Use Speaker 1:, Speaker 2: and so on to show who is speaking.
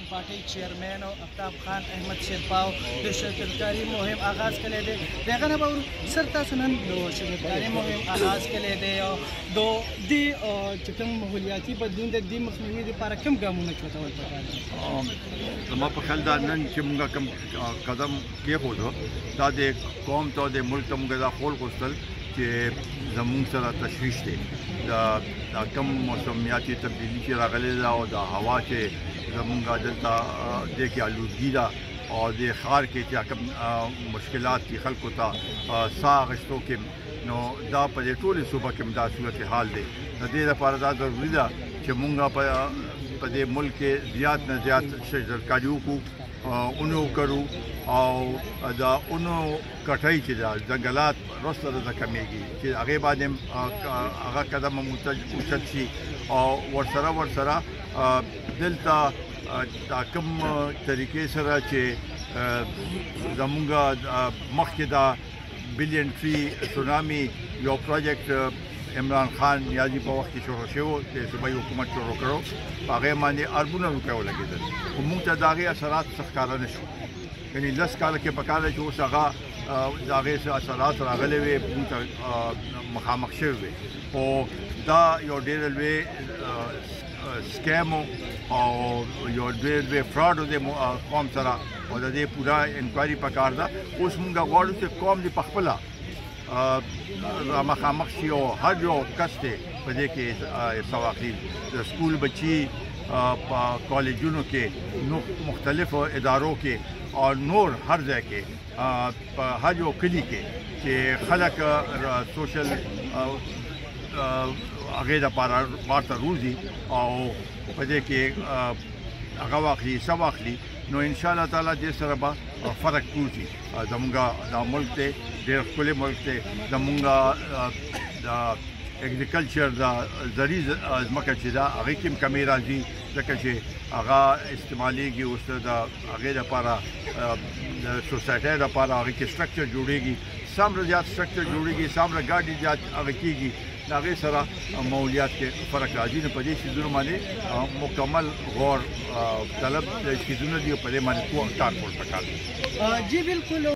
Speaker 1: پارٹی چیئرمین آفتاب خان احمد شیرپاو د شجرکاری مهم آغاز کړی دی د هغه نه به سر تاسو نن د شجرکاری مهم آغاز کړی دی او د دې چې کوم ماحولیاتي بدلون د دې مخنیوي لپاره کوم ګامونه اخیستل پکار دي؟
Speaker 2: زما په خیال دا نن چې موږ کوم قدم کېښودو دا د قوم ته د ملک ته موږ دا خول غوښتل چې زموږ سره تشویش دی دا کم موسمیاتي تبدیلي چې راغلې ده او د هوا چې زموږ دلته دې کې آلودګي ده او د ښار کې چې کوم مشکلات دي خلکو ته ساه اخیستو کې نو دا په دې ټولې صوبه کې دا صورت حال دی د دې لپاره دا ضروري ده چې موږ په دې ملک کې زیات نه زیات شجرکاري وکړو اونو کرو او دا اونو کټای چې دا ځنګلات رسته د کمیږي چې هغه باندې هغه قدم موچت شي او ورسره دلته دا کوم طریقې سره چې زمونږ مخکې دا بلین ټری سونامي یو پروجیکټ عمران خان نیازي په وخت کې شروع شو د صوبایي حکومت شروع کړو هغه باندې اربونه روپۍ ولګېدل خو موږ ته د هغې اثرات څه ښکاره نه شو یعنې 10 کاله کې پکار دی چې اوس هغه د هغې اثرات راغلي وي موږ ته مخامخ شوي وي خو دا یو ډېر لوی سکیم او یو ډېر لوی فراډ دی قوم سره او د دې پوره انکوایري پکار ده اوس موږ غواړو چې قوم دې پخپله مخامخ شي او هر یو کس دی په دې کې حصه واخلي د سکول بچي په کالجونو کې مختلفو ادارو کې او نور هر ځای کې په هر یو کلي کې چې خلک سوشل هغې دپاره ورته روزي او په دې کې هغه واخلي حصه واخلي نو ان شاء الله تعالی دې سره به فرق کوي زموږ دا ملک دی ډېر ښکلی ملک دی زموږ د اګریکلچر د زرعي ځمکه چې ده هغې کې هم کمې راځي ځکه چې هغه استعمالیږي اوس د هغې دپاره د سوسایټۍ دپاره هغې کې سټرکچر جوړېږي څومره زیات سټرکچر جوړېږي څومره ګاډي زیات هغه کېږي د هغې سره ماحولیات کې فرق راځي نو په دې څیزونو باندې مکمل غور طلب څیزونه دي او په دې باندې کار کول پکار دي.
Speaker 1: جی بالکل.